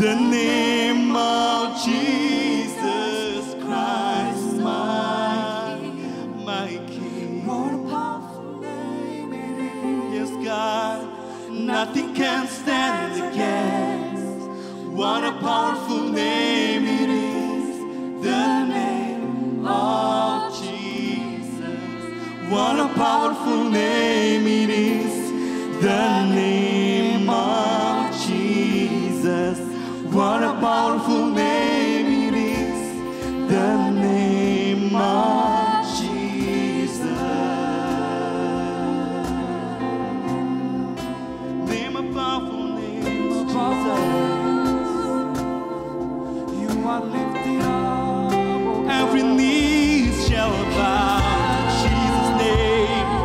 the name of Jesus Christ, my King. What a powerful name it is. Yes, God, nothing can stand against. What a powerful name it is, the name of Jesus. What a powerful name it is, the name of Jesus. What a powerful name it is, the name of Jesus. Name a powerful name, Jesus. You are lifted up. Every knee shall bow, Jesus' name.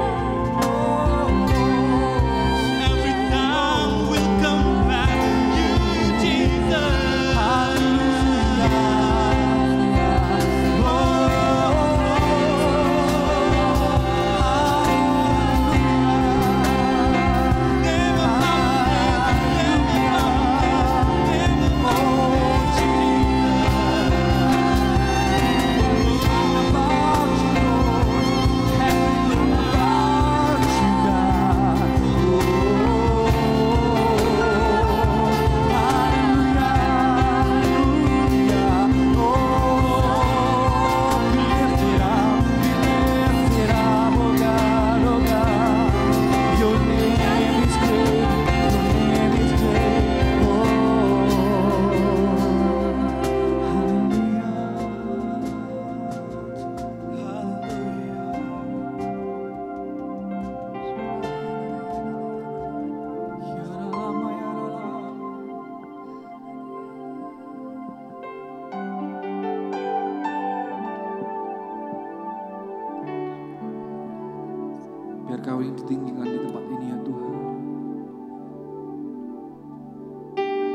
biar Kau yang ditinggikan di tempat ini ya Tuhan.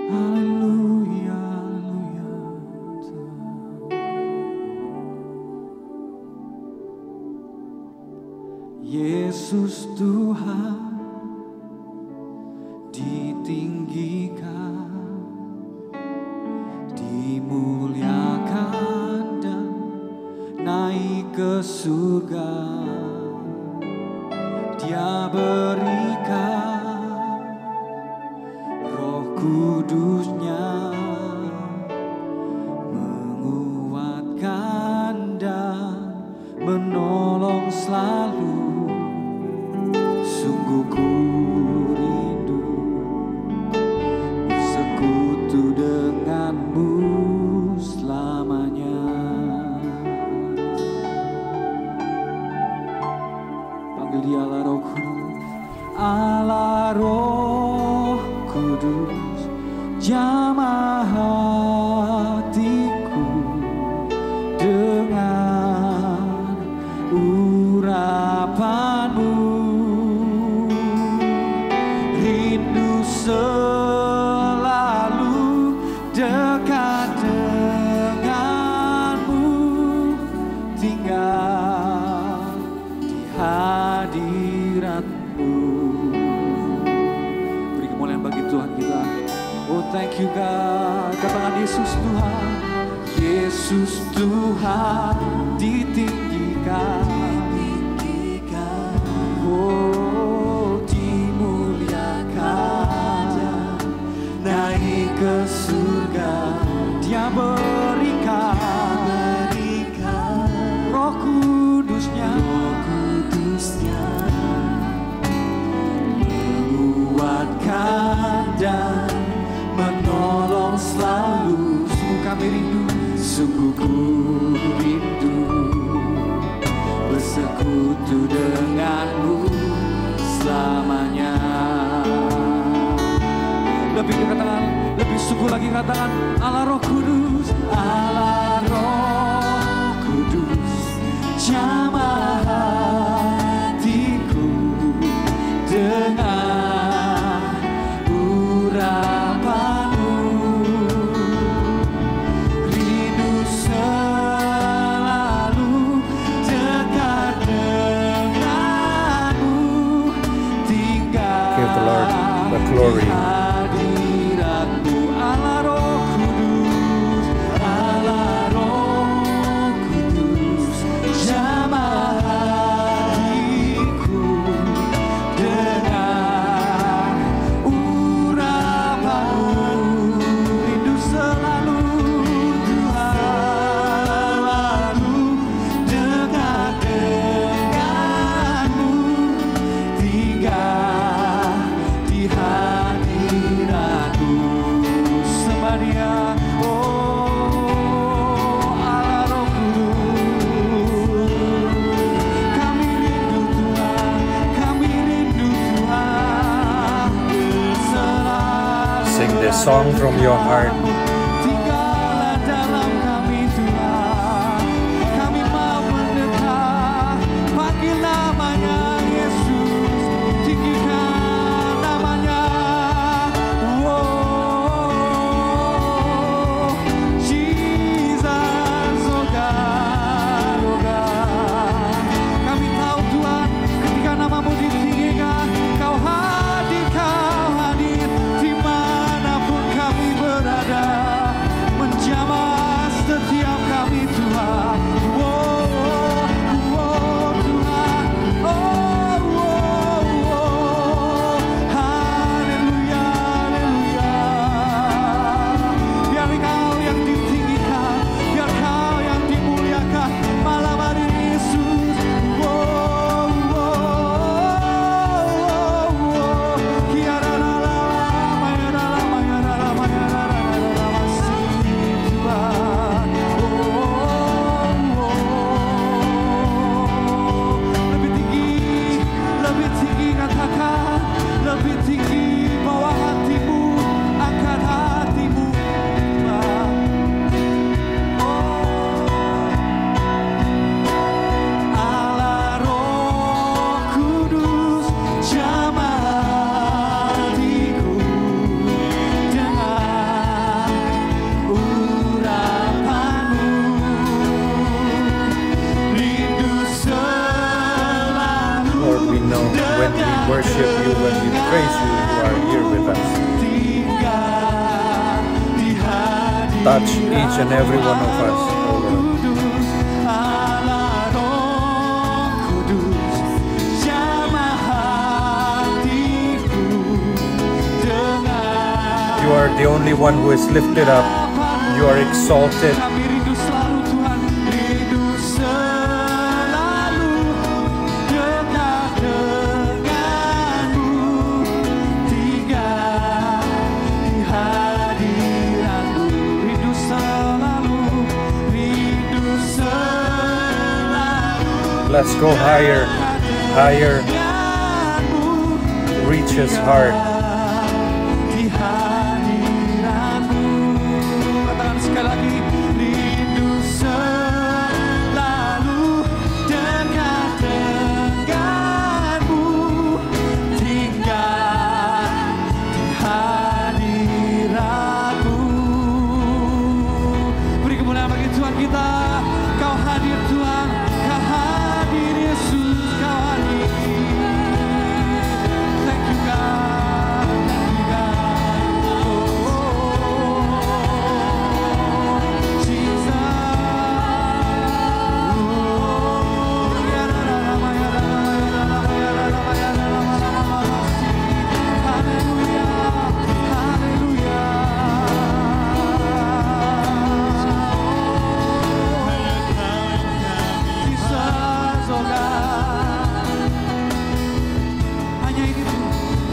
Haleluya, haleluya Tuhan. Yesus Tuhan ditinggikan, dimuliakan dan naik ke surga. Dia berikan Roh Kudus-Nya, menguatkan dan menolong selalu. Sungguh ku rindu bersekutu denganmu selamanya. Panggil dia Allah Roh Kudus. Allah Roh Kudus, jamah hatiku dengan urapanmu. Rindu selalu dekat denganmu, tinggal di hadiratmu. Beri kemuliaan bagi Tuhan kita. Oh thank you God. Katakan Yesus Tuhan. Yesus Tuhan ditinggikan. Oh dimuliakan, naik ke surga. Dia berikan Roh Kudus-Nya, menguatkan dan menolong selalu. Sungguh kami rindu, sungguh ku rindu bersekutu denganmu selamanya. Lebih dikatakan, lebih sungguh lagi katakan Allah Roh Kudus. Allah Roh Kudus, jamah hatiku dengan urapanmu. Rindu selalu dekat denganmu, tinggal Give the Lord the glory. hadiratmu. Allah Roh Kudus, Allah Roh Kudus, jamah hatiku dengan urapanmu. Rindu selalu Tuhan, lalu dekat denganmu, tinggal di hadiratmu. Sembah Dia, oh Allah Roh Kudus. Kami rindu Tuhan, kami rindu Tuhan. Selalu Sing this song from your heart. tinggallah dalam kami Tuhan. Kami mau mendekat, panggil namanya Yesus, tinggikan namanya. Oh, Jesus, oh God, oh God. Kami tahu Tuhan, ketika namamu ditinggikan, Kau hadir dimanapun kami berada. when we worship you, when we praise you, you are here with us. Touch each and every one of us, oh Lord. You are the only one who is lifted up. You are exalted. Let's go higher, higher. Reach His heart. Katakan sekali lagi, rindu selalu dekat denganmu, tinggal di hadiratmu. Beri kemuliaan bagi Tuhan kita. Kau hadir Tuhan, Kau hadir Yesus, Kau hadir. Thank you God, thank you God. Oh, Jesus. Oh, ya la la la ya la la ya la la ya la la ya la la la la la. Haleluya, haleluya. Jesus, oh God.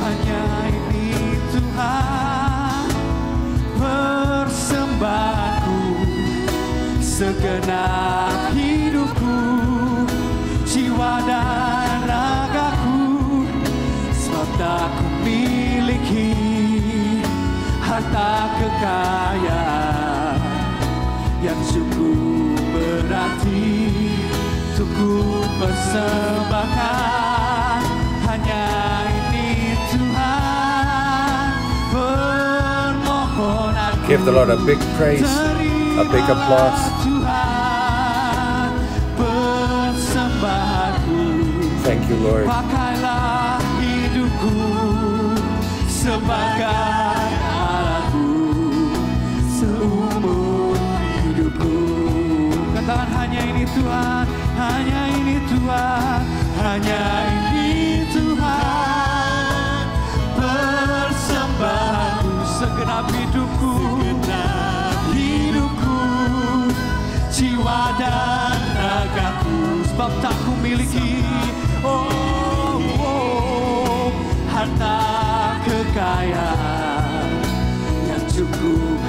Hanya ini Tuhan, persembahanku, segenap hidupku, jiwa dan ragaku, sebab tak ku miliki harta kekayaan yang cukup berarti untuk ku persembahkan. Hanya ini Tuhan, permohonanku. Give the Lord a big praise, a big applause. Tuhan, persembahanku. Thank you, Lord. Pakailah hidupku sebagai alatku seumur hidupku. Katakan hanya ini Tuhan, hanya ini Tuhan, hanya ini Tuhan, persembahanku, segenap hidupku, jiwa dan ragaku, sebab tak ku miliki harta kekayaan yang cukup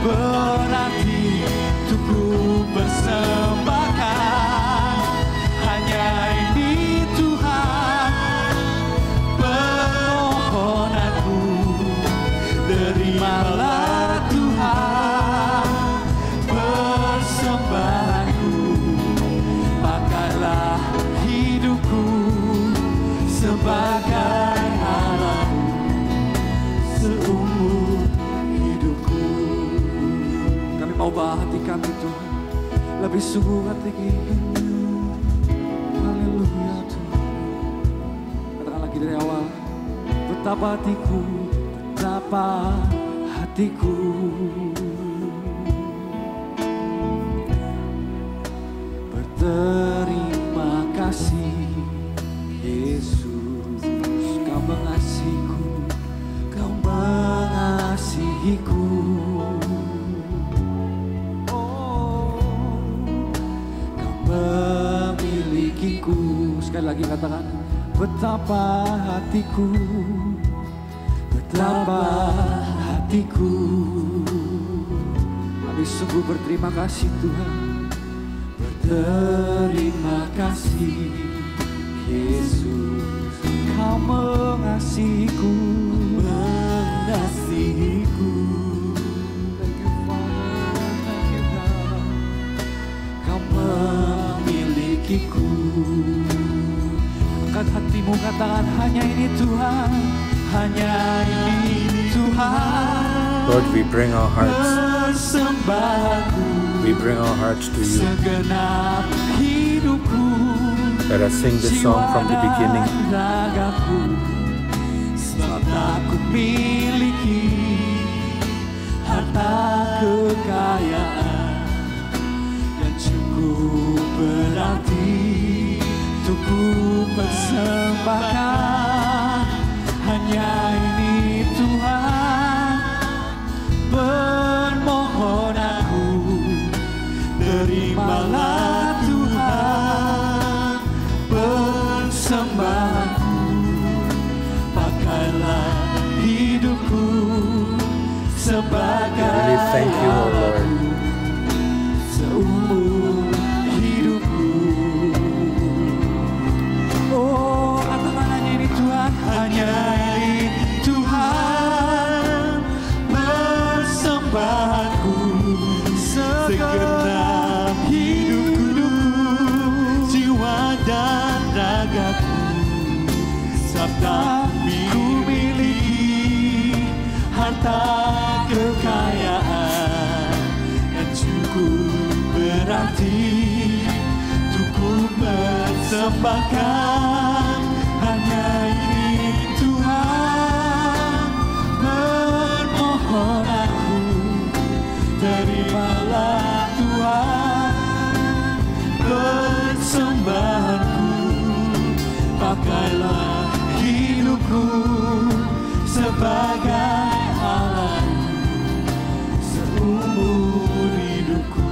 berarti untuk ku persembahkan. Hanya ini Tuhan, permohonanku, terimalah Tuhan persembahanku, pakailah hidupku sebagai alatmu seumur hidupku. Kami mau bawa hati kami Tuhan lebih sungguh hati kita. Haleluya Tuhan. Katakan lagi dari awal. Betapa hatiku, betapa hatiku berterima kasih Yesus. Kau mengasihiku, Kau mengasihiku. Kau memilikiku. Sekali lagi katakan, betapa hatiku, betapa hatiku. Kami sungguh berterima kasih Tuhan. Terima kasih Yesus, Kau mengasihiku, mengasihiku. Thank you Father, thank you God. Kau memilikiku. Angkat hatimu, katakan hanya ini Tuhan, hanya ini Tuhan. Lord, we bring our hearts. Persembahanku, We bring our hearts to you. segenap hidupku, Let us sing this song from the beginning. Ragaku, sebab aku miliki harta kekayaan yang cukup berarti untuk ku persembahkan. Hanya ini Tuhan permohonanku, terimalah Tuhan persembahanku, pakailah hidupku sebagai We really thank you, O Lord. seumur hidupku. Oh, katakan hanya ini Tuhan, hanya ini Tuhan persembahanku, segenap hidupku, jiwa dan ragaku, sabda ku miliki harta kekayaan yang cukup berarti untuk ku persembahkan. hanya ini Tuhan permohonanku, terimalah Tuhan persembahanku, pakailah hidupku sebagai Allahku seumur hidupku.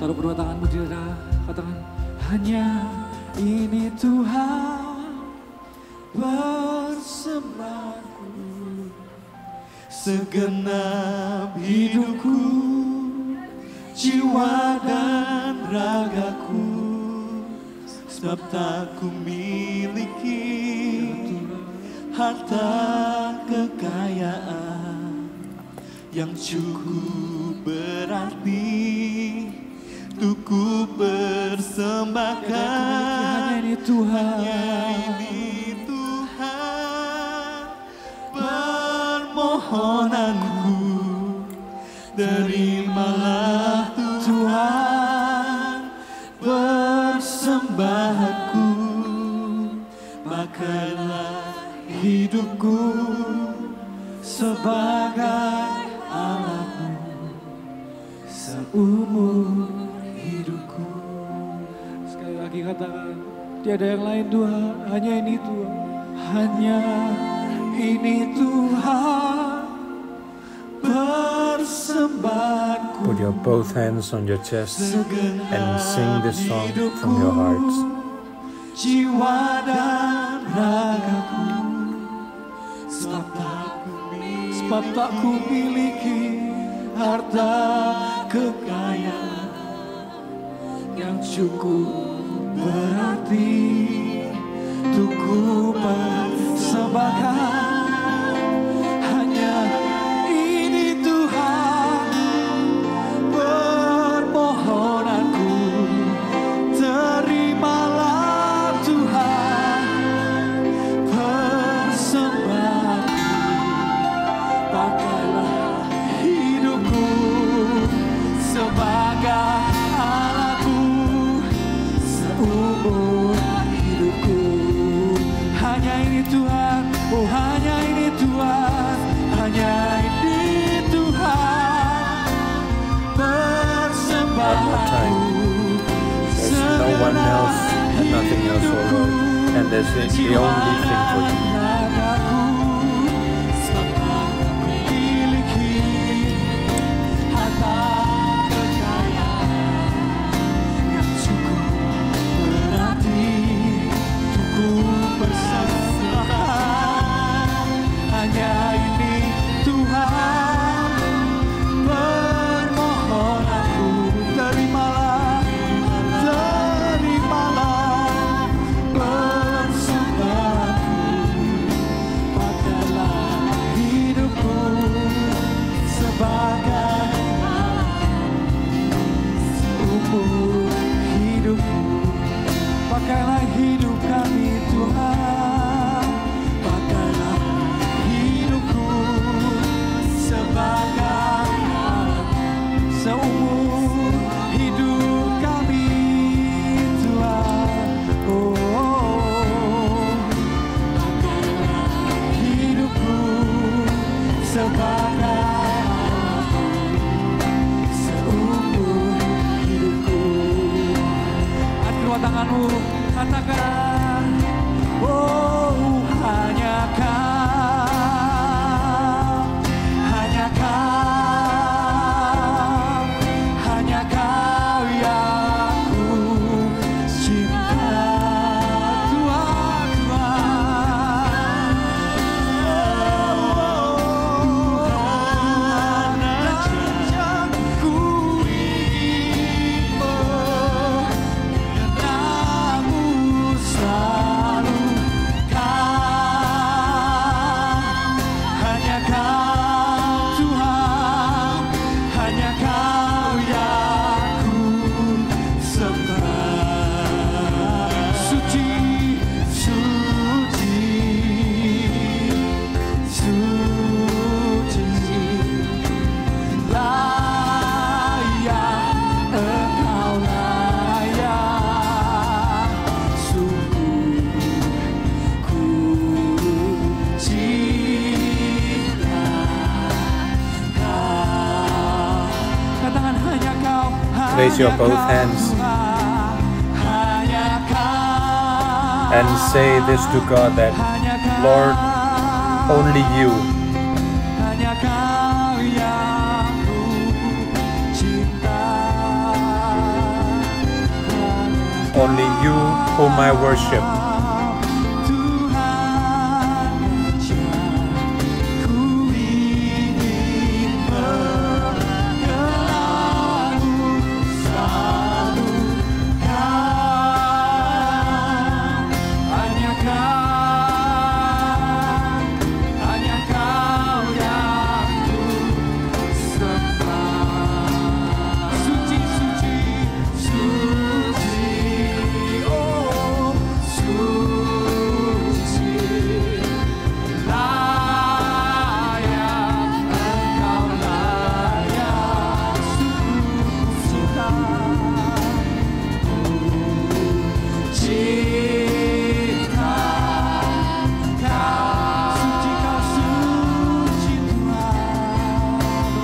Taruh kedua tanganmu di dada, katakan hanya ini Tuhan persembahanku, segenap hidupku, jiwa dan ragaku, sebab tak ku miliki harta kekayaan yang cukup berarti untuk ku persembahkan. hanya ini Tuhan, Hanya ini Tuhan permohonanku, terimalah Tuhan persembahanku, pakailah hidupku sebagai Allahku seumur hidupku. Sekali lagi katakan, tiada yang lain Tuhan, hanya ini Tuhan, hanya ini Tuhan persembahanku. Put your both hands on your chest and sing this song from your hearts. Jiwa dan ragaku, sebab tak ku miliki harta kekayaan yang cukup berarti untuk ku persembahkan. Hanya ini Tuhan permohonanku, terimalah Tuhan persembahanku, pakailah hidupku sebagai Allahku seumur hidupku. Hanya ini Tuhan, oh hanya ini Tuhan, hanya ini Tuhan persembahanku. There's no one else and nothing else, O Lord, and this is the only thing for you. Hanya ini Tuhan permohonanku, terimalah persembahanku, kedua tanganmu, katakan, oh hanya Kau yang ku cinta, Tuhan, Tuhan Raja, ku ingin mengenalmu selalu. Hanya Kau Tuhan, hanya Kau yang ku sembah. Suci, suci, suci, layak Engkau layak, sungguh ku cinta Kau. Katakan hanya Kau, Raise your hanya both Kau, hands Tuhan, hanya Kau, and say this to God that, hanya Kau, Lord, only you, hanya Kau yang ku cinta, only you whom I worship. Tuhan Raja, ku ingin mengenalmu selalu. Hanya Kau yang ku sembah. Suci, suci, suci, oh suci, layak Engkau layak, sungguh cinta, cinta Kau. Suci Kau, suci Tuhan,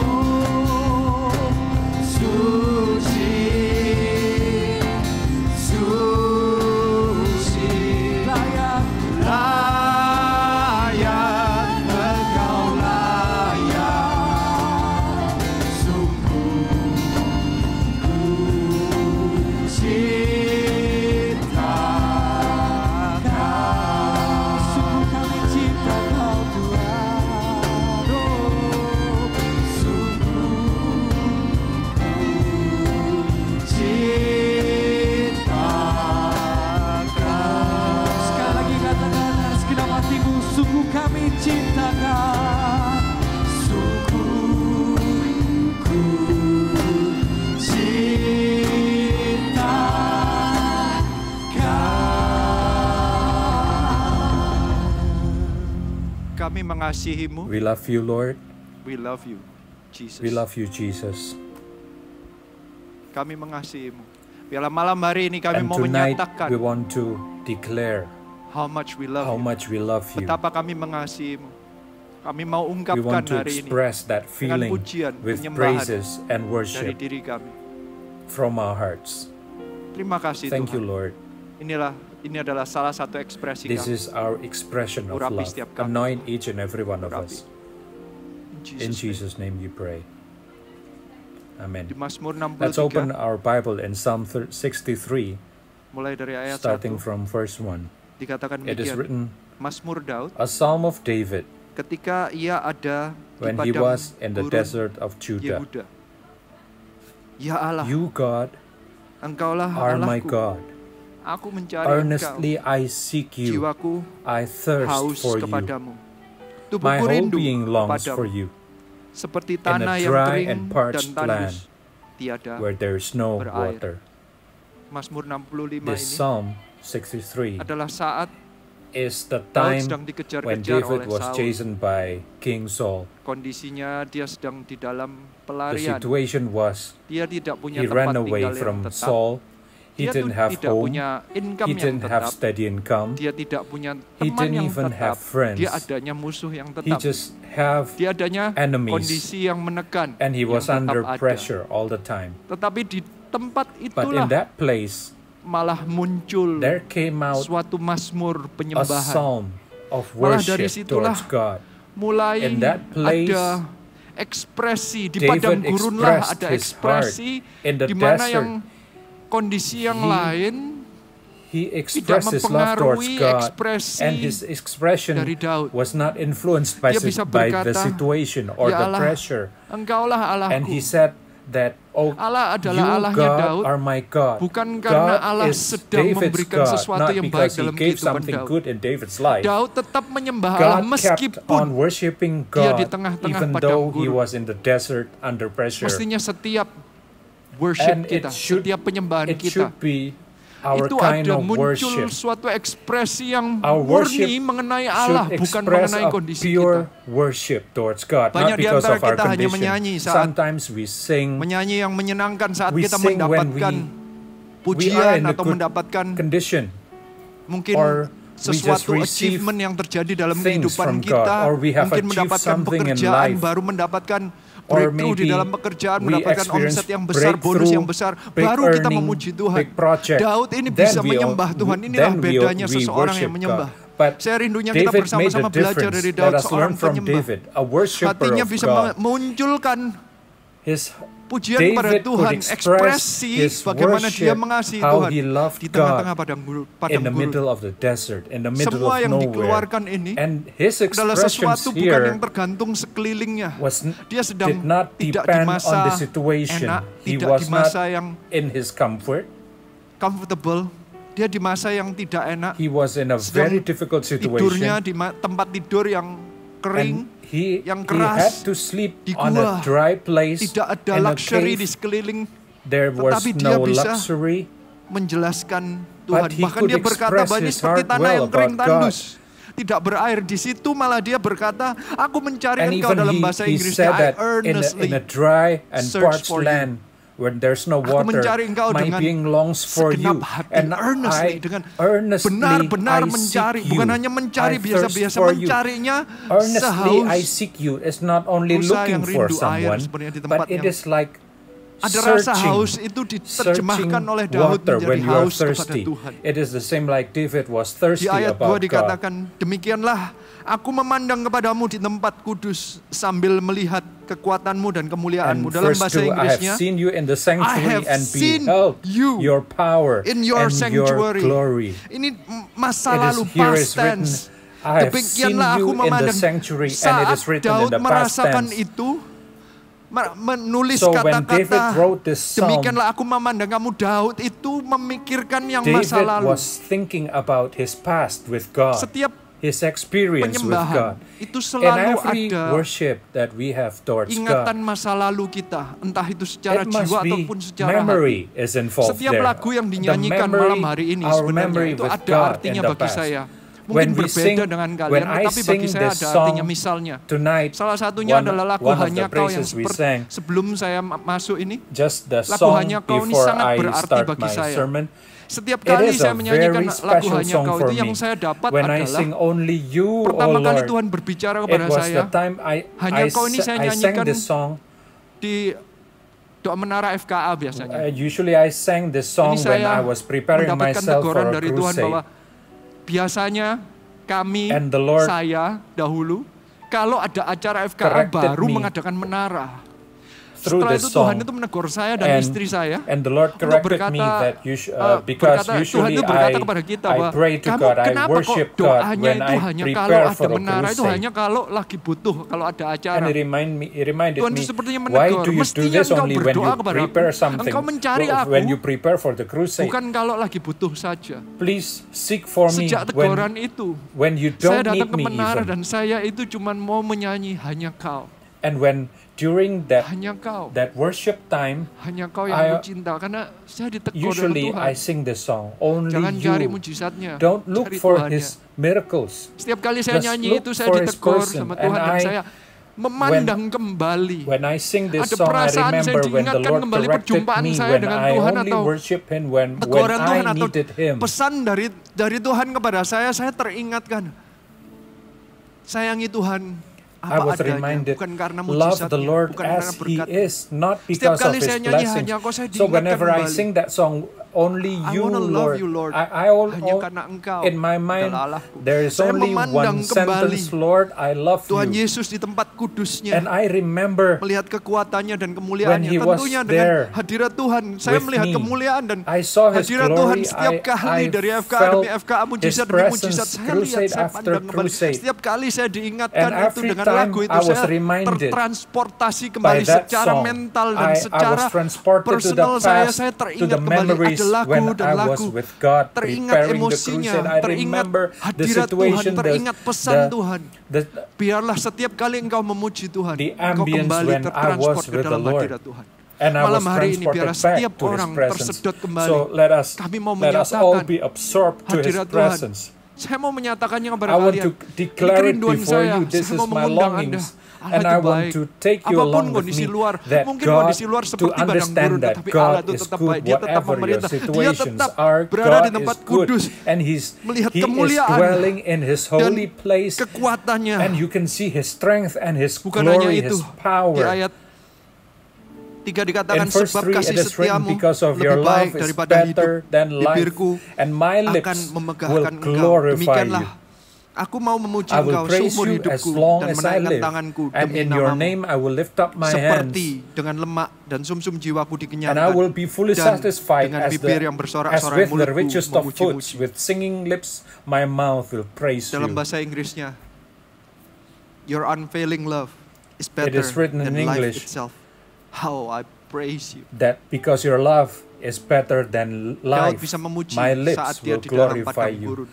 oh suci, suci, layak, layak Engkau layak, sungguh ku cinta Kau. Sungguh kami cinta Kau Tuhan, oh sungguh ku cinta Kau. Sekali lagi katakan segenap hatimu, sungguh kami cinta Kau, sungguh ku cinta Kau. Kami mengasihimu. We love you, Lord. We love you, Jesus. We love you, Jesus. Kami mengasihimu. Biarlah malam hari ini kami And mau tonight menyatakan we want to declare how much we love how you. much we love you. Betapa kami mengasihimu. Kami mau We ungkapkan want to hari ini express that feeling pujian, with penyembahan praises and dari worship diri kami. from our hearts. Terima kasih Thank you, Tuhan. Lord. Ini adalah salah satu ekspresi This kami. is our expression of Urapi love. setiap kami. Anoint each and every one of Urapi. us. In Jesus' name you pray. Di Amen. Mazmur Let's open 63 our Bible in Psalm 63, mulai dari ayat 1 starting from verse 1. dikatakan It is demikian. written, Mazmur Daud a psalm of David ketika ia ada di when he padang was in the gurun desert of Judah. Yehuda. Ya Allah, You, God, Engkaulah are my Allahku. God. Aku mencari Earnestly I seek Engkau. you. Jiwaku I thirst haus for you. kepadamu. My Tubuhku whole rindu being longs kepadamu. for you Seperti in tanah a yang dry kering and dan parched tandus, land tiada where there is no berair. water. Mazmur 65 This ini Psalm 63 adalah saat is the Daud time sedang when dikejar-kejar David oleh was Saul. chastened by King Saul. Kondisinya dia sedang di dalam The pelarian. situation was Dia tidak punya he tempat ran away tinggal yang from tetap. Saul. He Dia didn't tuh have tidak home. punya income He yang didn't have tetap. steady income. Dia tidak punya He teman didn't yang even tetap. have friends. Dia adanya musuh yang He tetap. just have Dia adanya enemies. kondisi yang menekan. And he yang was tetap under ada. pressure all the time. Tetapi di tempat But in itulah that place, malah muncul there came out suatu mazmur a penyembahan. psalm of Malah dari worship situlah towards God. Mulai In that place, ada ekspresi di David padang gurun lah expressed ada his ekspresi heart. In the di mana desert, yang kondisi yang lain He expressed his love towards mempengaruhi God, ekspresi and his expression dari Daud. was not influenced by, Dia bisa by the berkata, situation or "Ya the Allah, pressure. Engkaulah And Allahku. he said that, oh, Allah adalah you Allahnya God Daud, are my God. bukan karena God Allah is sedang David's memberikan God, sesuatu not yang baik because he dalam gave kehidupan something Daud. good in David's life. Daud tetap menyembah Allah God kept meskipun on worshiping dia di God tengah-tengah even padang though he gurun. was in the desert under pressure. Mestinya setiap worship And kita, setiap penyembahan it kita, should be our itu kind ada of muncul worship. suatu ekspresi yang Our worship murni mengenai Allah, should bukan express mengenai a kondisi pure kita. worship towards God, Banyak not di because antara of our kita hanya condition. menyanyi saat Sometimes we sing, Menyanyi yang menyenangkan saat we kita sing when mendapatkan we are pujian in a atau good mendapatkan condition, mungkin or we just sesuatu receive achievement yang terjadi dalam things kehidupan from God, kita, or we have mungkin achieved mendapatkan something in pekerjaan life, baru, mendapatkan or breakthrough di maybe dalam pekerjaan, we mendapatkan experience omset yang besar, bonus breakthrough, yang besar, big baru kita earning, memuji Tuhan. big project. Daud ini Then bisa we menyembah Tuhan. Inilah then bedanya we seseorang worship yang menyembah. God. But Saya rindunya kita David made bersama-sama the belajar difference. dari Let Daud, us seorang learn from penyembah. David, a worshiper Hatinya of bisa God. memunculkan His pujian pada David could Tuhan, express ekspresi his bagaimana dia worship, mengasihi how Tuhan he loved di tengah-tengah God padang in padang the gurun. middle of the desert, in the middle Semua of yang nowhere. dikeluarkan ini And his adalah expressions sesuatu bukan yang here tergantung sekelilingnya. was Dia sedang did not tidak di depend masa on the situation. enak, He tidak was di masa not yang in his comfort. comfortable. Dia di masa yang tidak enak. He was in a Sedang very difficult Tidurnya situation. di tempat tidur yang kering, And he yang had keras, to sleep di on gua. a dry place, tidak ada in a luxury di cave. sekeliling, There was tetapi dia no bisa luxury. menjelaskan Tuhan. But he Bahkan could dia berkata, express banyak his seperti heart tanah well yang kering about tandus, tidak berair. Di situ malah dia berkata, aku mencari And engkau even dalam bahasa he Inggrisnya, said I that earnestly in a dry and search parched for you. land where there's no water, mencari engkau my dengan being longs for you. segenap hati, And earnestly, I dengan earnestly benar-benar I mencari, seek bukan you. hanya mencari I biasa-biasa, thirst for you. mencarinya Earnestly I sehaus. seek you. It's not only Rusa yang looking for rindu air someone, sebenarnya di tempat but it yang is like ada rasa haus searching, itu diterjemahkan oleh Daud water menjadi when you are haus kepada thirsty. Tuhan. It is the same like David was Di thirsty ayat 2 about God. dikatakan, demikianlah aku memandang kepadamu di tempat kudus sambil melihat kekuatanmu dan And kemuliaanmu. Dalam verse bahasa 2, I have Inggrisnya, seen you in the sanctuary have and seen beheld you your power in your and sanctuary. your glory. Ini masa It is lalu, here past is written, tense. I have seen Demikianlah aku you in the memandang. sanctuary, and it Saat is written in Daud the past merasakan tense. itu, menulis So when David kata-kata, wrote this psalm, demikianlah aku memandang kamu. Daud itu memikirkan yang David masa lalu. was thinking about his past with God, Setiap his experience with penyembahan God. itu In selalu every ada worship that we have towards ingatan God, masa lalu kita, entah itu secara it must jiwa be ataupun secara hati. memory is involved Setiap there. lagu yang The dinyanyikan memory, malam hari ini our sebenarnya memory itu with ada God artinya in the bagi past. saya. When Mungkin we berbeda sing, dengan when kalian, I tapi sing bagi saya this ada song artinya. Misalnya, tonight, salah satunya adalah lagu one of Hanya the Kau yang praises we seperti sang, sebelum saya masuk ini, just the lagu song Hanya Kau ini before sangat I berarti start bagi my saya. sermon. Setiap It kali is saya a menyanyikan very lagu special Hanya song Kau for itu, yang me. saya dapat When I adalah sing only you, O pertama kali Lord, Tuhan berbicara it kepada was saya. the time Hanya Kau ini saya I sang nyanyikan this song. di doa menara FKA biasanya. Usually I sang this song Ini when saya I was preparing mendapatkan myself for teguran a dari Tuhan bahwa crusade. biasanya kami, And the Lord saya dahulu, kalau ada acara FKA corrected baru me mengadakan menara. through Setelah this itu Tuhan song. itu menegur saya dan istri saya. And the Lord untuk corrected berkata, me that because Tuhan usually itu berkata kepada kita I bahwa pray to kamu God, I kenapa kok worship God doanya when itu I hanya kalau prepare ada for a menara, itu crusade. hanya kalau lagi butuh, kalau ada And acara. it reminded Tuhan itu me, sepertinya why menegur, do you do mestinya this engkau only when berdoa you kepadaku, prepare something, engkau mencari when aku, you prepare for the crusade? bukan kalau lagi butuh saja. Please seek for me Sejak teguran itu, when you saya don't datang need ke me menara even. dan saya itu cuma mau menyanyi Hanya Kau. And when during that Hanya Kau. worship time, Hanya Kau yang I- ku cinta. Karena saya ditegur oleh usually Tuhan. I sing this song, only Jangan cari you. mujizatnya. Don't look cari for Tuhannya. His miracles. Setiap kali saya Just nyanyi look itu saya for His ditegur person. sama Tuhan And dan I- saya memandang kembali. When I sing this Ada song, I perasaan saya remember when the diingatkan Lord kembali corrected perjumpaan me saya when dengan I Tuhan only atau worship Him when teguran Tuhan I atau needed Him. pesan dari Tuhan kepada saya teringatkan. Sayangi Tuhan I apa was adanya, reminded, bukan karena love mujizatnya, the Lord bukan karena as He berkat. is, not Setiap because of kali His saya nyanyi blessings. Hanya Kau, saya So whenever diingatkan I kembali. sing that song, only I you, wanna love Lord. you, Lord. I Hanya karena Engkau in my mind, adalah Allahku. there is Saya only memandang one sentence, Lord, I love Tuhan you. Yesus di tempat kudusnya, And I remember melihat kekuatannya dan when kemuliaannya. he was Tentunya there dengan hadirat Tuhan, saya with melihat me. kemuliaan dan I saw his hadirat Tuhan glory. setiap kali I dari FKA felt demi FKA, mujizat his demi mujizat. presence, Saya lihat, crusade saya after pandang kembali. crusade. Setiap kali saya diingatkan And itu every dengan time lagu itu, I was saya reminded tertransportasi by kembali that secara song. mental dan I secara was transported to the personal past, saya to teringat the kembali memories ada lagu when dan I was lagu. with God Teringat preparing the emosinya, crusade. I teringat remember the hadirat Tuhan, situation, teringat pesan Tuhan. the Biarlah setiap kali engkau memuji Tuhan, the engkau ambience kembali when I tertransport was ke with the dalam Lord. hadirat Tuhan. And I was Malam hari ini biarlah transported back setiap to His orang presence. tersedot kembali. So let us Kami mau all menyatakan be absorbed to His hadirat Tuhan. presence. Saya mau menyatakannya kepada I want kalian. to declare it Kerinduan before saya, you. This saya is mau my mengundang longings. Anda. And Allah I itu want baik. to take you Apapun along with kondisi me. luar, That mungkin God, kondisi luar to seperti padang understand gurun, that tetapi Allah God itu is tetap good baik. Dia tetap whatever your memerintah. Dia situations tetap are. berada di God tempat is good. kudus, And melihat He is kemuliaan dwelling in His holy dan place. kekuatannya. And you can see His strength and His Bukan hanya glory, itu, His di power. ayat 3 dikatakan, In verse sebab 3 kasih it is written, setiamu because of your lebih love baik is daripada better hidup. than life, Bibirku and my akan lips will memegahkan engkau. glorify Demikianlah, you. aku mau memuji I will engkau praise seumur you as hidupku long dan as I menaikkan live, tanganku and demi in your namamu. name I will lift up my hands, Seperti dengan lemak dan sumsum jiwaku and dikenyangkan, I will be fully dan satisfied dengan bibir yang as bersorak-sorai with the mulutku richest of foods, memuji-muji. with singing lips my mouth will praise Dalam you. bahasa Inggrisnya, your unfailing love is It better is written than in life English itself. How I praise you. that because your love is better than Daud life, bisa memuji my saat lips dia will di dalam glorify padang you. gurun.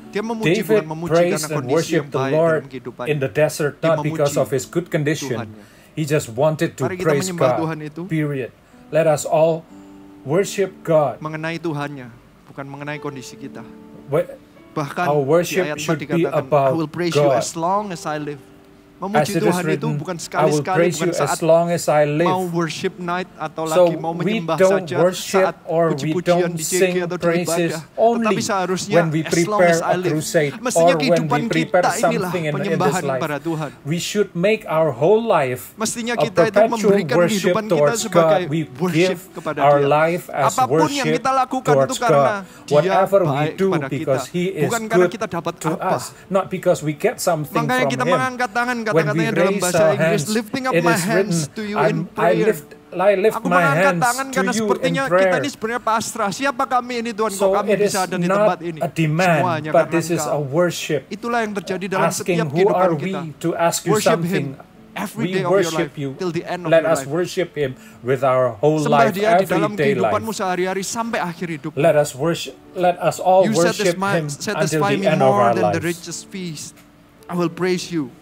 Dia memuji David bukan memuji praised karena and kondisi yang worshipped the baik Lord dalam kehidupannya. in the desert, Dia not because memuji of his good condition. Tuhannya. He just wanted to Mari kita praise menyembah God, Tuhan itu. period. Let us all worship God. Mengenai Tuhannya, bukan mengenai kondisi kita. Wh- Bahkan Our di worship ayat 4 should be dikatakan, about I will praise you God. as long as I live. As Memuji it is Tuhan itu written, bukan I will sekali-sekali, praise bukan you saat as long as I mau live. worship night atau So lagi mau we menyembah don't saja worship saat or we puji-pujian don't di sing JK atau di praises ibadah. only Tetapi seharusnya when we as long as prepare I a live. crusade Mestinya or when kehidupan we prepare kita inilah something in penyembahan this life. kepada Tuhan. We should make our whole life Mestinya a kita itu perpetual memberikan worship kehidupan kita towards sebagai God. We worship give kepada our Dia. life as Apapun yang worship kita lakukan itu towards karena God. Dia Whatever we baik do kepada kita. because He is Bukan karena good kita dapat to apa. us, not because we get something Makanya from kita Him. mengangkat tangan, When we kata-katanya dalam raise bahasa our Inggris, hands, lifting up it my is hands written, to you in I prayer. lift Aku my mengangkat hands tangan to karena you in sepertinya kita prayer. ini sebenarnya pasrah. Siapa kami ini Tuhan, kok So kami it is bisa ada di tempat not ini. a demand, Semuanya but karena this is a Engkau. worship. Itulah yang terjadi dalam Asking, setiap who kehidupan are kita. we to ask you Worship something? Him every We day of your worship life you. till the end of Let your us life. worship Him with our whole Sembah life, Dia di dalam everyday kehidupanmu life. sehari-hari sampai akhir hidup. Let us all You worship Him until satisfy the me end of more our than the lives. richest feast. I will praise you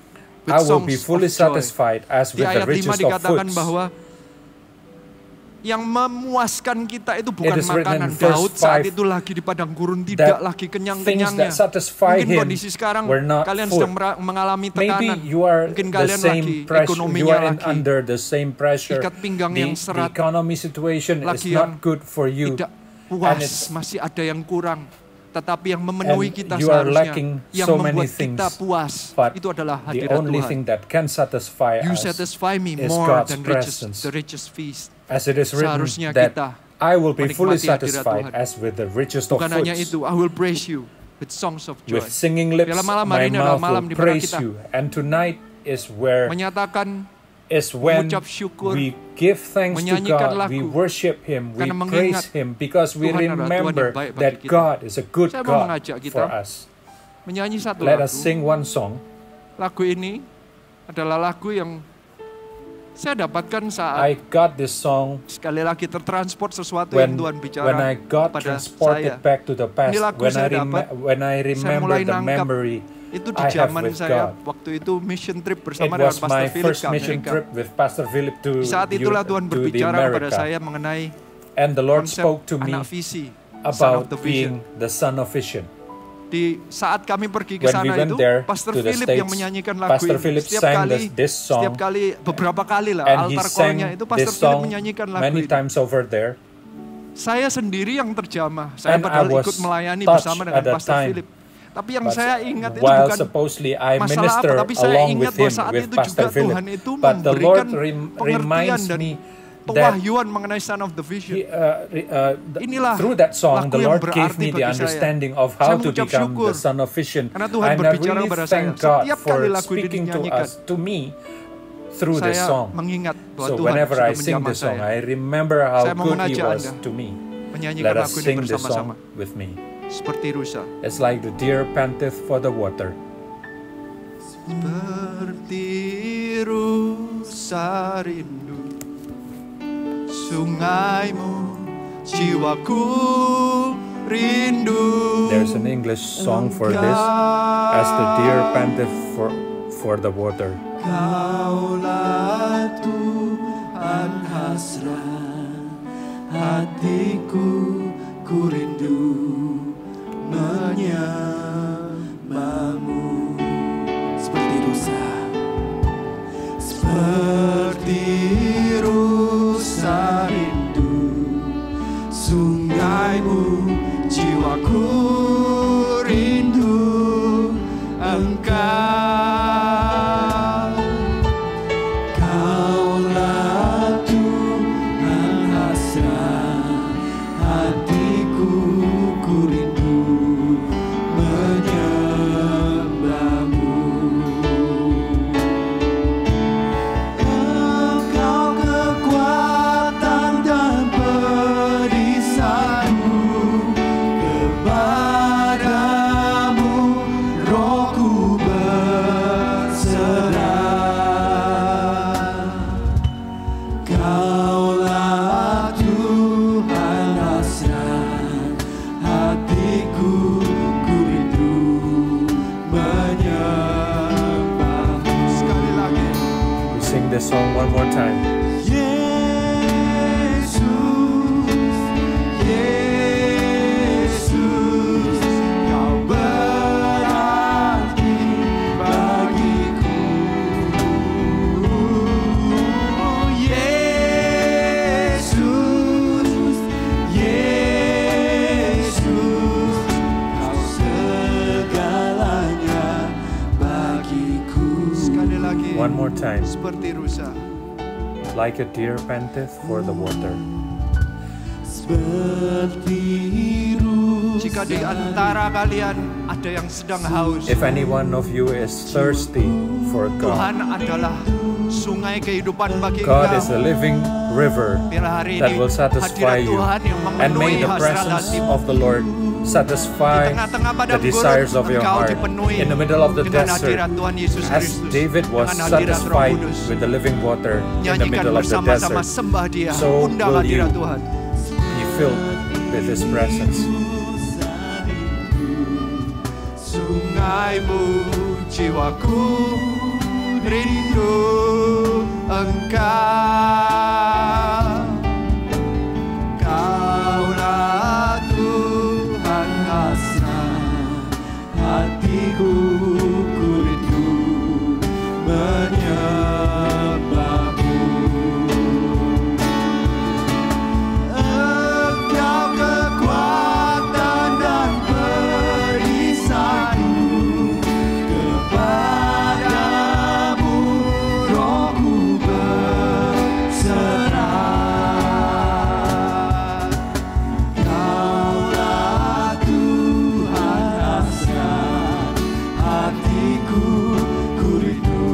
with I will be songs fully of joy. satisfied as Di with the ayat 5 richest of dikatakan foods. bahwa yang memuaskan kita itu bukan It is written makanan. in verse Daud saat 5 itu lagi di padang gurun, tidak lagi things kenyang-kenyangnya. that satisfy Mungkin him kondisi sekarang were not kalian food. sedang mengalami tekanan. Maybe you are Mungkin the kalian lagi same pressure. You ekonominya are lagi under the same pressure. ikat pinggang yang The serat, economy situation is lagi yang not good for you, tidak and puas, it's masih ada yang kurang. Tetapi yang memenuhi and kita you are seharusnya, lacking yang so many membuat things. kita puas, But itu adalah the hadirat only Tuhan. thing that can satisfy You us satisfy me is more God's than presence. the richest feast. As it is Seharusnya written kita that I will be fully menikmati hadirat satisfied Tuhan. as with the richest of Bukan hanya foods. itu, I will praise you with songs of joy. With singing lips, Biarlah malam my hari ini adalah mouth malam will di mana praise kita you. And tonight is when menyatakan, when mengucap syukur, we give thanks to menyanyikan God, we lagu, worship Him, we karena praise mengingat Him, because we Tuhan adalah Tuhan yang remember baik bagi that kita. God is a good Saya mau God mengajak kita for us. menyanyi satu Let lagu. us sing one song. Lagu ini adalah lagu yang saya dapatkan saat I got this song sekali lagi tertransport sesuatu yang Tuhan bicara when I got pada transported saya. back to the past, Ini lagu when saya I dapat, when I remember mulai the nangkap memory itu di I have zaman with saya God. waktu itu mission trip It bersama dengan was Pastor my Philip first ke mission Amerika. trip with Pastor Philip to Di saat itulah Tuhan to the berbicara kepada America. saya mengenai And the Lord konsep spoke to me anak visi, son of about the vision. being the son of vision. Di saat kami pergi ke When we sana went itu, there Pastor to the Philip States, yang menyanyikan lagu Pastor ini. Philip Setiap sang kali, this song, setiap kali, beberapa kali lah, and he altar sang call-nya itu Pastor this Philip song menyanyikan lagu many ini. times over there. Saya sendiri yang terjemah. Saya And padahal I was ikut melayani touched bersama at dengan that Pastor time. Philip. Tapi yang But saya ingat itu while bukan supposedly I masalah minister apa, tapi saya along ingat with bahwa him, saat with itu Pastor juga Philip, Tuhan itu but the Lord memberikan pengertian reminds dan me pewahyuan mengenai Son of the Vision. Inilah through that song, the lagu yang Lord gave berarti me the bagi saya. understanding of Saya how to mengucap become syukur the Son of Vision. karena Tuhan And I berbicara really kepada thank saya. God Setiap for kali lagu ini speaking to dinyanyikan, us, to me, through this saya song. mengingat bahwa So Tuhan whenever sudah I sing menjamah this song, saya. I remember how Saya mau good He mengajak was Anda to me. menyanyikan Let us lagu ini sing this bersama-sama. song with me. Seperti rusa. It's like the deer panteth for the water. Seperti rusa rindu sungaimu, jiwaku rindu. There's an English song for this, as the deer panteth for the water. Kaulah Tuhan hasrat hatiku, ku rindu menyembahmu. Seperti rusa, seperti rusa rindu sungaimu, jiwaku rindu Engkau. Kaulah Tuhan hasrat hatiku, ku rindu menyembahmu. Engkau kekuatan dan perisaiku, kepadamu rohku berserah. Kaulah Tuhan hasrat hatiku, ku rindu menyembahmu. Sekali lagi. We sing this song one more time. Yesus, Yesus, Kau berarti bagiku. Yesus, Yesus, Kau segalanya bagiku. Sekali lagi. One more time. Seperti rusa. Like a deer panteth for the water. Jika di antara kalian ada yang sedang haus, If any one of you is thirsty for God, Tuhan adalah sungai kehidupan bagi God is engkau. a living river Biarlah hari that ini will satisfy hadirat you. Tuhan yang And may memenuhi the hasrat presence hatimu. of the Lord satisfy Di tengah-tengah the padang desires gurun, of your engkau heart. dipenuhi In the middle of the dengan desert, hadirat Tuhan Yesus as Kristus, David was dengan hadirat Roh satisfied Kudus. with the living water in the Nyanyikan middle of the bersama-sama, desert, sembah Dia, so undang will hadirat you Tuhan. be filled with His presence. Sungaimu, jiwaku rindu Engkau. Kaulah Tuhan hasrat hatiku, ku rindu menyembahmu. Engkau kekuatan dan perisaiku, kepadamu rohku berserah. Kaulah Tuhan hasrat hatiku, ku rindu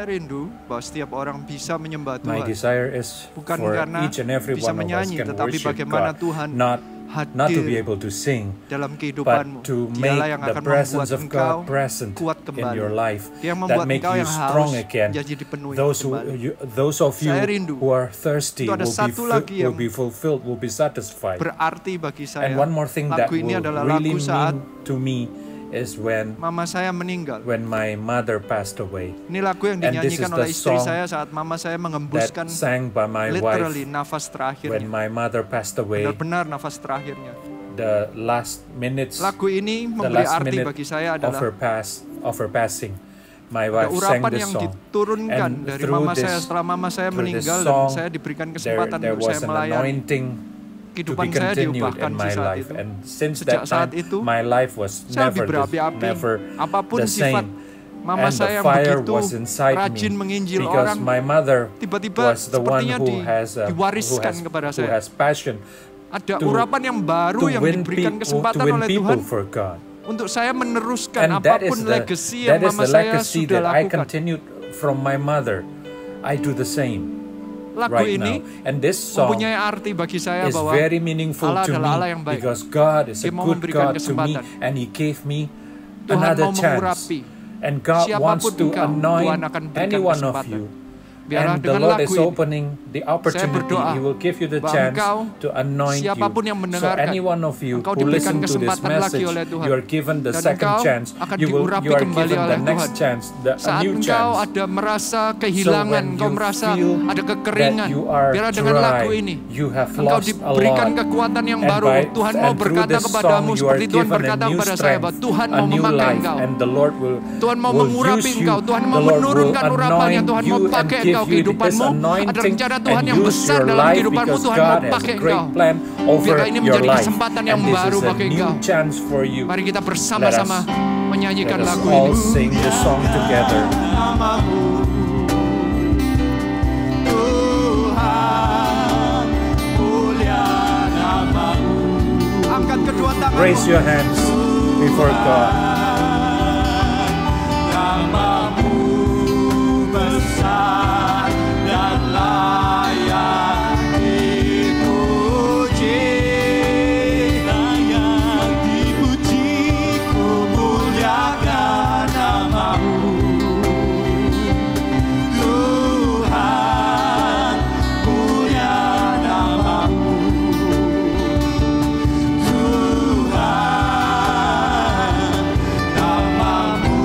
Saya rindu bahwa setiap orang bisa menyembah My Tuhan. desire is Bukan for karena each and every bisa one of us menyanyi, can tetapi worship bagaimana God, Tuhan not to be hadir able to sing, dalam but kehidupanmu. to Dialah make yang the akan presence membuat of engkau God present kuat in kembali. your life, Dia yang that membuat make engkau you yang strong haus again. jadi dipenuhi Those of you Saya rindu. who are thirsty Itu ada satu lagi yang will be fulfilled, will be satisfied. berarti bagi saya. And one more thing that Lagu ini will adalah really lagu saat mean to me is when mama saya meninggal. my mother passed away. Ini lagu yang And this is dinyanyikan the oleh istri song saya saat mama saya That mengembuskan sang by my literally wife nafas when terakhirnya. my mother passed away. Benar-benar nafas terakhirnya. The last minutes, Lagu ini the memberi last arti minute bagi saya of adalah her passing, my ada wife sang urapan this yang song. diturunkan And dari through mama saya this- setelah mama saya through this meninggal song, dan saya diberikan there kesempatan untuk was saya an melayani. anointing to Kehidupan be saya continued diubahkan in my saat life, itu. and since Sejak that saat time itu, my life was Saya lebih berapi-api. never Apapun the sifat same. mama And saya the yang fire begitu was inside rajin me menginjil because orang, my mother tiba-tiba was the one sepertinya who has diwariskan kepada who saya. has passion Ada to- urapan yang baru to yang win diberikan people kesempatan oleh people Tuhan for God. untuk saya meneruskan And that is apapun legacy that yang is mama the saya legacy sudah that I lakukan. continued from my mother. I do the same Lagu right ini now. And this song mempunyai arti bagi saya is bahwa very meaningful Allah to adalah Allah me yang baik. because God is Dia a mau good memberikan God to me, kesempatan. and He gave me Tuhan another mau chance. mengurapi. And God wants Siapapun to engkau, anoint Tuhan akan berikan any one of kesempatan. you. Biarlah And the dengan Lord lagu is ini, opening the opportunity. berdoa He will give you the bahwa chance engkau, to anoint siapapun yang you. So mendengarkan, any one of you engkau who diberikan listen to this kesempatan lagi message, oleh Tuhan. you are given the Dan second engkau chance. akan You diurapi are kembali given oleh the next Tuhan. chance, a Saat new engkau chance. ada merasa So kehilangan, when engkau you merasa feel ada kekeringan, that you are biarlah dengan dry, lagu ini you have engkau lost a diberikan lot. kekuatan yang And baru. Tuhan mau and through berkata this kepadamu song, you are seperti Tuhan given a berkata new kepada saya strength, bahwa Tuhan a mau new memakai life, engkau. and the Lord will Tuhan mau will mengurapi use engkau, you. Tuhan The mau Lord will menurunkan urapannya, anoint Tuhan you mau and pakai give engkau you this kehidupanmu. Ada anointing rencana Tuhan and yang use besar your dalam life kehidupanmu, because Tuhan mau God has pakai a great engkau. plan over Biarlah ini your menjadi life, kesempatan yang and this baru is a bagi new engkau. chance for you. Mari kita bersama-sama menyanyikan Let us lagu all ini. sing the song together. Tuhan, mulia nama-Mu. Angkat kedua tanganmu. Raise your hands before God. Nama-Mu besar dan layak dipuji. Layak dipuji, ku muliakan nama-Mu. Tuhan, mulia nama-Mu. Tuhan, nama-Mu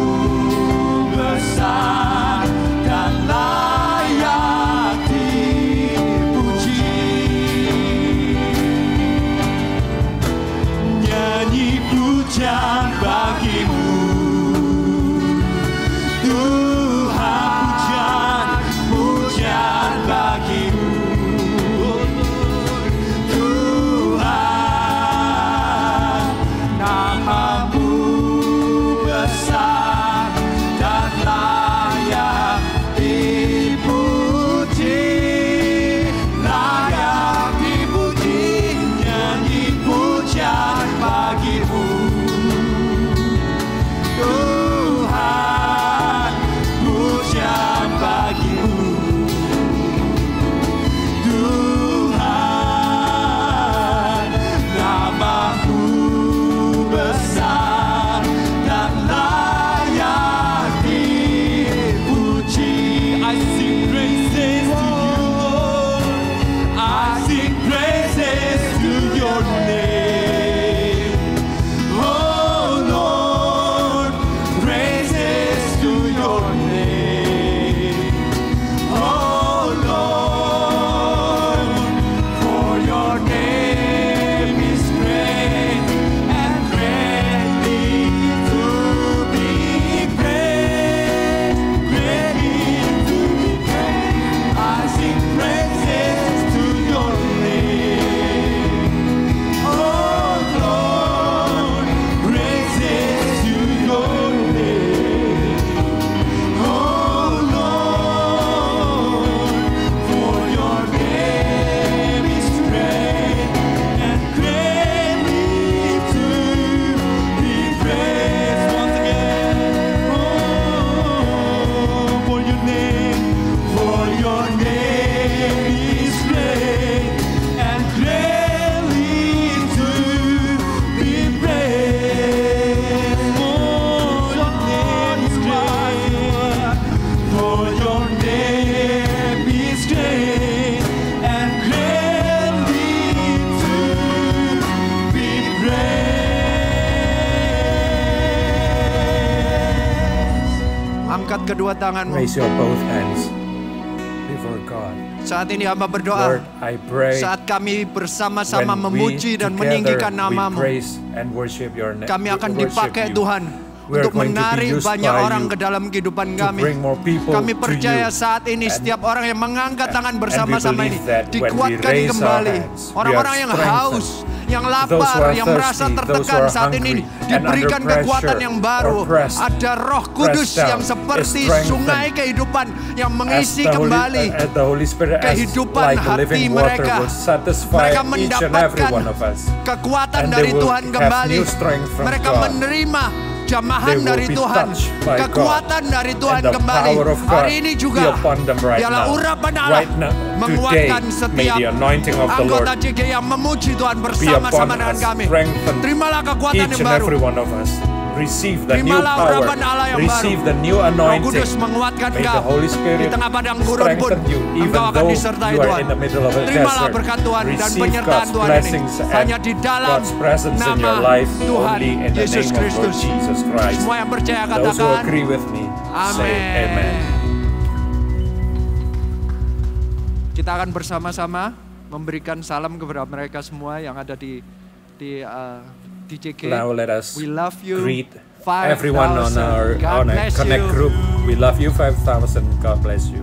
besar dan layak dipuji. Nyanyi pujian bagi-Mu, Tuhan, pujian bagi-Mu. Tuhan, nama-Mu besar dan layak dipuji. Layak dipuji, nyanyi pujian bagi-Mu. kedua tanganmu. Raise your both hands before God. Saat ini hamba berdoa. Lord, I pray Saat kami bersama-sama when we memuji dan together meninggikan we namamu, praise and worship your name. kami akan dipakai Tuhan We are untuk going to be menarik used banyak by orang you ke dalam kehidupan to kami. bring more people Kami to percaya you. saat ini setiap orang yang mengangkat tangan bersama-sama ini believe that when we dikuatkan raise our kembali. hands, we Orang-orang are yang strengthened. haus, yang Those who lapar, are yang merasa thirsty, those who tertekan are saat ini hungry and diberikan under kekuatan pressure yang baru. or pressed, Ada Roh Kudus pressed down, yang seperti is strengthened. sungai kehidupan yang As mengisi the kembali Holy Spirit, as kehidupan like a hati living mereka. water, will satisfy Mereka each and every mendapatkan one of us. kekuatan And dari they will Tuhan have kembali. new strength from Mereka God. menerima jamahan They will dari be Tuhan, touched by kekuatan dari Tuhan And the kembali. power of God Hari ini be juga upon them right biarlah now. urapan Allah Right now, menguatkan today, setiap may the anointing of the anggota Lord JG yang memuji Tuhan be bersama-sama upon dengan us, kami. strengthen Terimalah kekuatan each yang and baru. every one of us. Receive the new Terimalah power. urapan Allah yang Receive baru. the new Roh anointing. Kudus menguatkan May the engkau. Holy Di Spirit tengah padang gurun pun strengthen you, even engkau akan though disertai you are Tuhan. in the middle of a Terimalah desert. berkat Tuhan dan Receive penyertaan God's Tuhan ini blessings hanya and di dalam God's presence in nama your life Tuhan only in the Yesus name of Lord Kristus. Jesus Christ. Semua yang percaya Those who katakan agree with me, say amen. Kita akan bersama-sama memberikan salam kepada mereka semua yang ada di JG. Now let us We love you. greet 5,000. everyone on our God Connect bless you. group. We love you 5,000. God bless you.